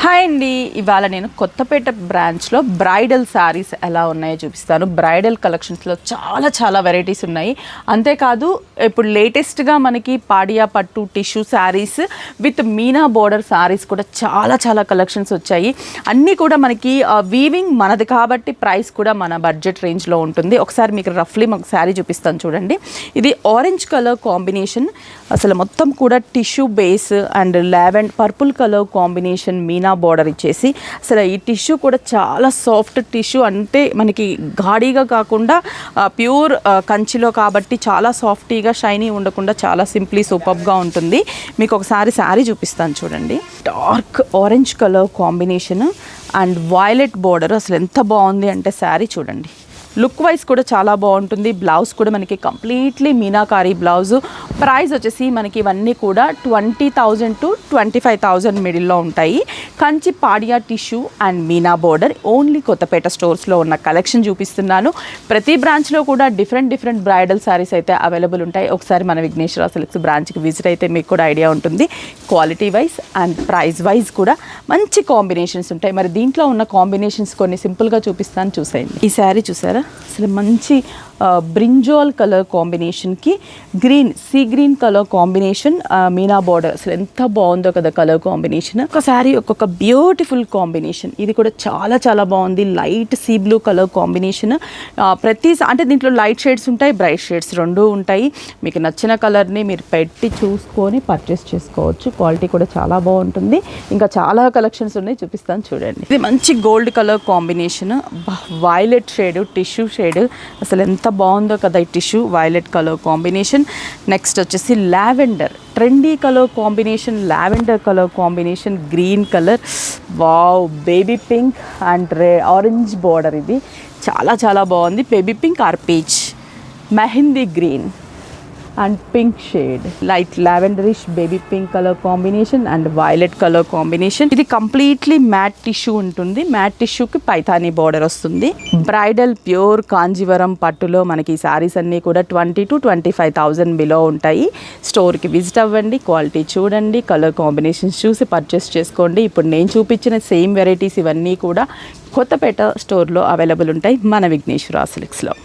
Hi అండి, ఇవాళ నేను కొత్తపేట బ్రాంచ్లో బ్రైడల్ శారీస్ ఎలా ఉన్నాయో చూపిస్తాను. బ్రైడల్ కలెక్షన్స్లో చాలా వెరైటీస్ ఉన్నాయి. అంతేకాదు ఇప్పుడు లేటెస్ట్గా మనకి పాడియా పట్టు tissue saris with Meena border saris కూడా చాలా కలెక్షన్స్ వచ్చాయి. అన్నీ కూడా మనకి వీవింగ్ మనది కాబట్టి ప్రైస్ కూడా మన బడ్జెట్ రేంజ్లో ఉంటుంది. ఒకసారి మీకు రఫ్లీ మాకు శారీ చూపిస్తాను చూడండి. ఇది ఆరెంజ్ కలర్ కాంబినేషన్, అసలు మొత్తం కూడా tissue base and purple colour combination Meena border ఇచ్చేసి, అసలు ఈ టిష్యూ కూడా చాలా సాఫ్ట్ టిష్యూ, అంటే మనకి గాడిగా కాకుండా ప్యూర్ కంచిలో కాబట్టి చాలా సాఫ్టీగా షైనీ ఉండకుండా చాలా సింప్లీ సూపర్గా ఉంటుంది. మీకు ఒకసారి శారీ చూపిస్తాను చూడండి. Dark orange colour combination and violet border, అసలు ఎంత బాగుంది అంటే శారీ చూడండి. లుక్ వైజ్ కూడా చాలా బాగుంటుంది. బ్లౌజ్ కూడా మనకి కంప్లీట్లీ మీనాకారీ బ్లౌజు. ప్రైస్ వచ్చేసి మనకి ఇవన్నీ కూడా 20,000 to 25,000 మిడిల్లో ఉంటాయి. కంచి పాడియా tissue and Meena border only Kothapeta స్టోర్స్లో ఉన్న కలెక్షన్ చూపిస్తున్నాను. ప్రతి బ్రాంచ్లో కూడా డిఫరెంట్ బ్రైడల్ శారీస్ అయితే అవైలబుల్ ఉంటాయి. ఒకసారి మన విఘ్నేశ్వర సిల్క్స్ బ్రాంచ్కి విజిట్ అయితే మీకు కూడా ఐడియా ఉంటుంది. Quality wise and price wise కూడా మంచి కాంబినేషన్స్ ఉంటాయి. మరి దీంట్లో ఉన్న కాంబినేషన్స్ కొన్ని సింపుల్గా చూపిస్తాను, చూసేయండి. ఈ శారీ చూసారా, అసలు మంచి బ్రింజాల్ కలర్ కాంబినేషన్కి sea green colour combination Meena border, అసలు ఎంత బాగుందో కదా కలర్ కాంబినేషన్. ఒక శారీ ఒక్కొక్క బ్యూటిఫుల్ కాంబినేషన్. ఇది కూడా చాలా బాగుంది. Light sea blue colour combination. అంటే దీంట్లో లైట్ షేడ్స్ ఉంటాయి, బ్రైట్ షేడ్స్ రెండూ ఉంటాయి. మీకు నచ్చిన కలర్ని మీరు పెట్టి చూసుకొని పర్చేస్ చేసుకోవచ్చు. క్వాలిటీ కూడా చాలా బాగుంటుంది. ఇంకా చాలా కలెక్షన్స్ ఉన్నాయి, చూపిస్తాను చూడండి. ఇది మంచి gold colour combination, violet shade tissue shade, అసలు ఎంత బాగుందో కదా ఈ tissue violet colour combination. Next వచ్చేసి lavender, trendy colour combination, lavender colour combination, green colour, wow, baby pink and orange border. ఇది చాలా బాగుంది. Baby pink or peach, mehndi green and pink shade, light lavenderish baby pink colour combination and violet colour combination. ఇది completely matte tissue ఉంటుంది. Matte టిష్యూకి Paithani border వస్తుంది. Bridal pure Kanjeevaram పట్టులో మనకి ఈ సారీస్ అన్నీ కూడా 20,000 to 25,000 బిలో ఉంటాయి. స్టోర్కి విజిట్ అవ్వండి, క్వాలిటీ చూడండి, కలర్ కాంబినేషన్స్ చూసి పర్చేస్ చేసుకోండి. ఇప్పుడు నేను చూపించిన సేమ్ వెరైటీస్ ఇవన్నీ కూడా కొత్తపేట స్టోర్లో అవైలబుల్ ఉంటాయి మన విఘ్నేశ్వర సిల్క్స్లో.